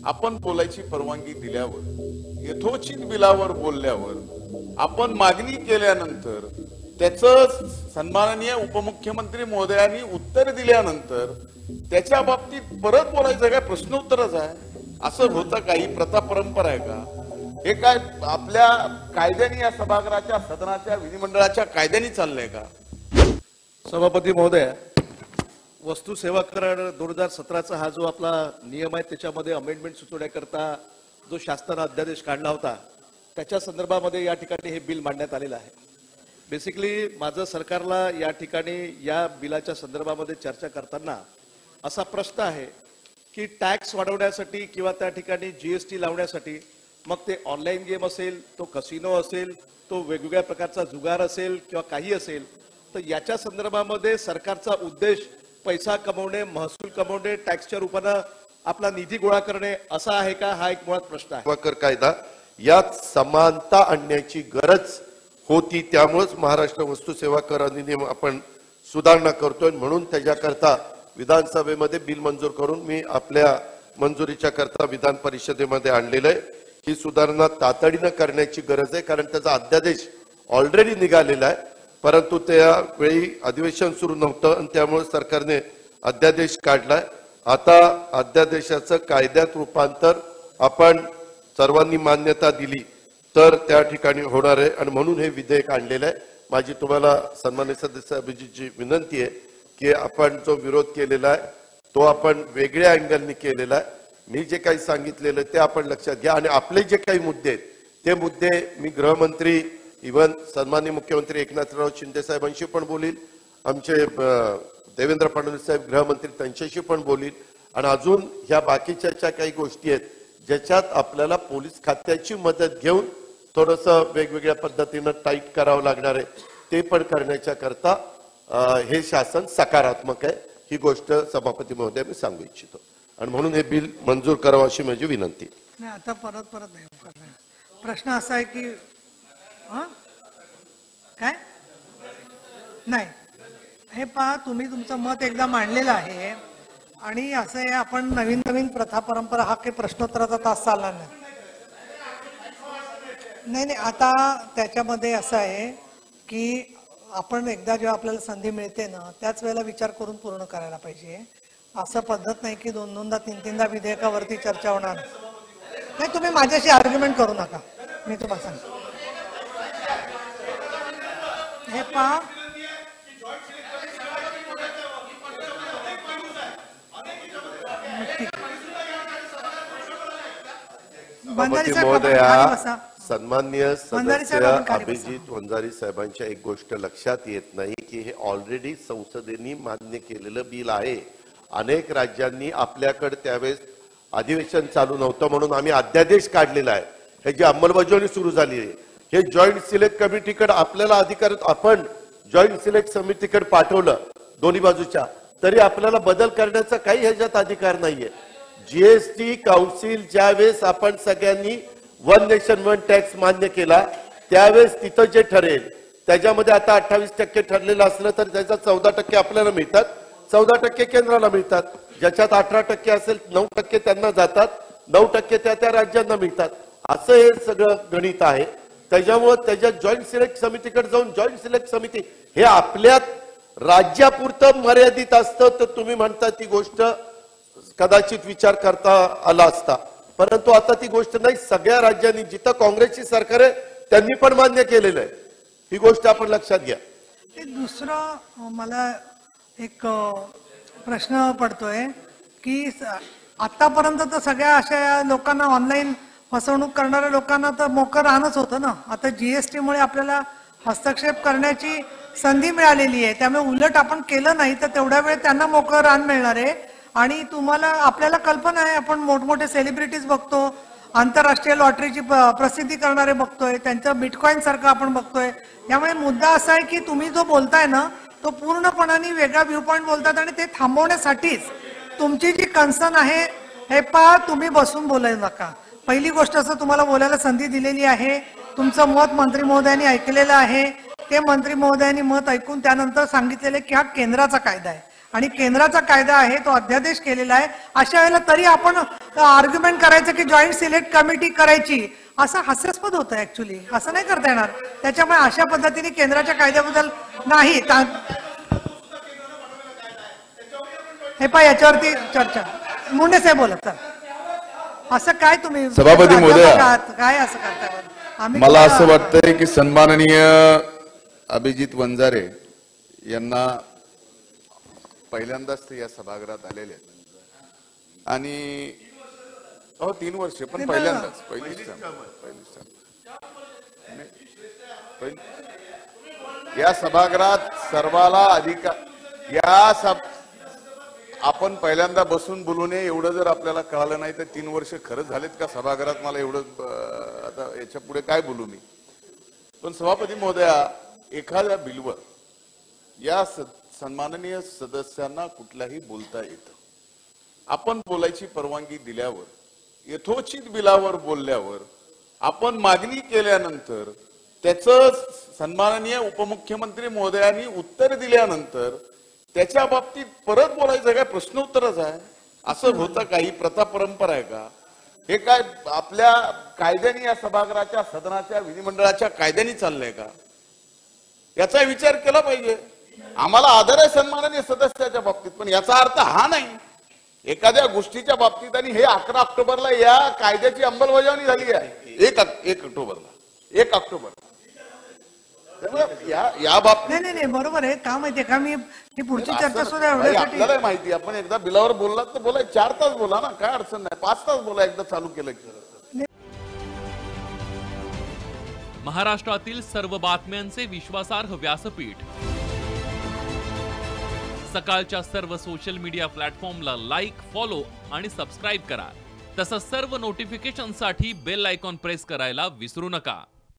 आपण बोलायची परवानगी दिल्यावर, यथोचित बिलावर बोलल्यावर, आपण मागणी केल्यानंतर त्याचं सन्माननीय उपमुख्यमंत्री महोदयांनी उत्तर दिल्यानंतर त्याच्या बाबतीत परत बोलायचं काय प्रश्नोत्तरच आहे? असं होतं काही प्रथा परंपरा आहे का? हे काय आपल्या कायद्याने या सभागृहाच्या सदनाच्या विधिमंडळाच्या कायद्याने चाललंय का? सभापती महोदय, वस्तू सेवा कर 2017चा हा जो आपला नियम आहे त्याच्यामध्ये अमेंडमेंट सुचवण्याकरता जो शासनाने अध्यादेश काढला होता त्याच्या संदर्भामध्ये या ठिकाणी हे बिल मांडण्यात आलेलं आहे. बेसिकली माझं सरकारला या ठिकाणी या बिलाच्या संदर्भामध्ये चर्चा करताना असा प्रश्न आहे की टॅक्स वाढवण्यासाठी किंवा त्या ठिकाणी जीएसटी लावण्यासाठी, मग ते ऑनलाईन गेम असेल, तो कसिनो असेल, तो वेगवेगळ्या प्रकारचा जुगार असेल किंवा काही असेल, तर याच्या संदर्भामध्ये सरकारचा उद्देश पैसा कमवणे, महसूल कमवणे, टॅक्सच्या रूपाने आपला निधी गोळा करणे असा आहे का? हा एक मुळात प्रश्न आहे. कर कायदा यात समानता आणण्याची गरज होती, त्यामुळेच महाराष्ट्र वस्तू सेवा कर अधिनियम आपण सुधारणा करतोय. म्हणून त्याच्याकरता विधानसभेमध्ये बिल मंजूर करून मी आपल्या मंजुरीच्या करता विधान परिषदेमध्ये आणलेलं आहे. ही सुधारणा तातडीने करण्याची गरज आहे, कारण त्याचा अध्यादेश ऑलरेडी निघालेला आहे, परंतु त्यावेळी अधिवेशन सुरू नव्हतं आणि त्यामुळे सरकारने अध्यादेश काढलाय. आता अध्यादेशाचं कायद्यात रूपांतर आपण सर्वांनी मान्यता दिली तर त्या ठिकाणी होणार आहे आणि म्हणून हे विधेयक आणलेलं आहे. माझी तुम्हाला सन्माननीय सदस्य अभिजितजी विनंती आहे की आपण जो विरोध केलेला आहे तो आपण वेगळ्या अँगलनी केलेला आहे. मी जे काही सांगितलेलं ते आपण लक्षात घ्या आणि आपले जे काही मुद्दे आहेत ते मुद्दे मी गृहमंत्री, इव्हन सन्माननीय मुख्यमंत्री एकनाथराव शिंदे साहेबांशी पण बोलील, आमचे देवेंद्र फडणवीस साहेब गृहमंत्री त्यांच्याशी पण बोलील आणि अजून ह्या बाकीच्या ज्या काही गोष्टी आहेत ज्याच्यात आपल्याला पोलीस खात्याची मदत घेऊन थोडंसं वेगवेगळ्या पद्धतीनं टाईट करावं लागणार आहे, ते पण करण्याच्या करता हे शासन सकारात्मक आहे. ही गोष्ट सभापती महोदय मी सांगू इच्छितो आणि म्हणून हे बिल मंजूर करावं अशी माझी विनंती. नाही, आता परत नाही करणार. प्रश्न असा आहे की काय नाही, हे पहा, तुम्ही तुमचं मत एकदा मांडलेलं आहे आणि असं आहे, आपण नवीन नवीन प्रथा परंपरा, हा काही प्रश्नोत्तराचा तास चालणार नाही. आता त्याच्यामध्ये असं आहे की आपण एकदा जेव्हा आपल्याला संधी मिळते ना त्याच वेळेला विचार करून पूर्ण करायला पाहिजे. असं पद्धत नाही की दोनदा तीनदा विधेयकावरती चर्चा होणार नाही. तुम्ही माझ्याशी आर्ग्युमेंट करू नका, मी तुम्हाला सांगतो. हे पहा, सन्माननीय सदस्य अभिजित वंजारी साहेबांच्या एक गोष्ट लक्षात येत नाही की हे ऑलरेडी संसदेने मान्य केलेलं बिल आहे. अनेक राज्यांनी आपल्याकडे त्यावेळेस अधिवेशन चालू नव्हतं म्हणून आम्ही अध्यादेश काढलेला आहे. ह्याची अंमलबजावणी सुरू झाली आहे. हे जॉईंट सिलेक्ट कमिटीकडे आपल्याला अधिकार, आपण जॉईंट सिलेक्ट समितीकडे पाठवलं दोन्ही बाजूच्या, तरी आपल्याला बदल करण्याचा काही ह्याच्यात अधिकार नाहीये. जीएसटी काउन्सिल ज्यावेळेस आपण सगळ्यांनी वन नेशन वन टॅक्स मान्य केला त्यावेळेस तिथं जे ठरेल त्याच्यामध्ये आता 28% ठरलेलं असलं तर त्याचा 14% आपल्याला मिळतात, 14% केंद्राला मिळतात. ज्याच्यात 18% असेल 9% त्यांना जातात, 9% त्या राज्यांना मिळतात. असं हे सगळं गणित आहे. त्याच्यामुळे त्याच्या जॉईंट सिलेक्ट समितीकडे जाऊन जॉईंट सिलेक्ट समिती हे आपल्यात राज्यापुरतं मर्यादित असतं तर तुम्ही म्हणता ती गोष्ट कदाचित विचार करता आला असता, परंतु आता ती गोष्ट नाही. सगळ्या राज्यांनी, जिथं काँग्रेसची सरकार आहे त्यांनी पण मान्य केलेलं आहे. ही गोष्ट आपण लक्षात घ्या. दुसरं मला एक प्रश्न पडतोय की आतापर्यंत तर सगळ्या अशा लोकांना, ऑनलाईन फसवणूक करणाऱ्या लोकांना तर मोकळं राहणंच होतं ना. आता जीएसटी मुळे आपल्याला हस्तक्षेप करण्याची संधी मिळालेली आहे, त्यामुळे उलट आपण केलं नाही तर तेवढ्या वेळ त्यांना मोकळं रान मिळणार आहे. आणि तुम्हाला, आपल्याला कल्पना आहे, आपण मोठमोठे सेलिब्रिटीज बघतो, आंतरराष्ट्रीय लॉटरीची प्रसिद्धी करणारे बघतोय, त्यांचं बिटकॉइन सारखं आपण बघतोय. त्यामुळे मुद्दा असा आहे की तुम्ही जो बोलताय ना तो पूर्णपणाने वेगळा व्ह्यू पॉइंट बोलतात आणि ते थांबवण्यासाठीच तुमची जी कन्सर्न आहे, हे पहा, तुम्ही बसून बोलायला नका. पहिली गोष्ट, असं तुम्हाला बोलायला संधी दिलेली आहे, तुमचं मत मंत्री महोदयांनी ऐकलेलं आहे. ते मंत्री महोदयांनी मत ऐकून त्यानंतर सांगितलेले की हा केंद्राचा कायदा आहे आणि केंद्राचा कायदा आहे, तो अध्यादेश केलेला आहे. अशा वेळेला तरी आपण आर्ग्युमेंट करायचं की जॉईंट सिलेक्ट कमिटी करायची, असं हास्यास्पद होतं ऍक्च्युली. असं नाही करता येणार. त्याच्यामुळे अशा पद्धतीने केंद्राच्या कायद्याबद्दल नाही. हे पहा, याच्यावरती चर्चा. मुंडे साहेब बोलत सर. असं काय तुम्ही सभापती महोदया, काय असं करताय? आम्ही मला असं वाटतंय की सन्माननीय अभिजित वंजारे यांना पहिल्यांदाच ते या सभागृहात आलेले आहेत आणि 3 वर्षे पण पहिल्यांदाच पहिलीच या सभागृहात सर्वाला अधिकार आपण पहिल्यांदा बसून बोलू नये एवढं जर आपल्याला कळालं नाही तर 3 वर्ष खरंच झालेत का सभागृहात? मला एवढं आता याच्या पुढे काय बोलू मी. पण सभापती महोदया, एखाद्या बिलवर या सन्माननीय सदस्यांना कुठल्याही बोलता येतं. आपण बोलायची परवानगी दिल्यावर, यथोचित बिलावर बोलल्यावर, आपण मागणी केल्यानंतर, त्याचं सन्माननीय उपमुख्यमंत्री महोदयांनी उत्तर दिल्यानंतर त्याच्या बाबतीत परत बोलायचं काय? प्रश्न उत्तरच आहे. असं होतं? काही प्रथा परंपरा आहे का? हे काय आपल्या कायद्याने या सभागृहाच्या सदनाच्या विधिमंडळाच्या कायद्याने चाललंय का? याचा विचार केला पाहिजे. आम्हाला आदर आहे सन्माननीय सदस्याच्या बाबतीत, पण याचा अर्थ हा नाही एखाद्या गोष्टीच्या बाबतीत. आणि हे 11 ऑक्टोबरला या कायद्याची अंमलबजावणी झाली आहे. 1 ऑक्टोबर. या बाबतीत नाही बरोबर आहे. का माहितीये का, मी ही पुढची चर्चा सुद्धा आपल्याला माहिती. आपण एकदा बिलावर बोललात तर बोला, 4 तास बोला ना, काय अडचण नाही. 5 तास बोला एकदा चालू केलं की. महाराष्ट्रातील सर्व बातम्यांचे विश्वासार्ह व्यासपीठ, सकाळच्या सर्व सोशल मीडिया प्लॅटफॉर्मला लाईक, फॉलो आणि सबस्क्राईब करा. तसंच सर्व नोटिफिकेशनसाठी बेल आयकॉन प्रेस करायला विसरू नका.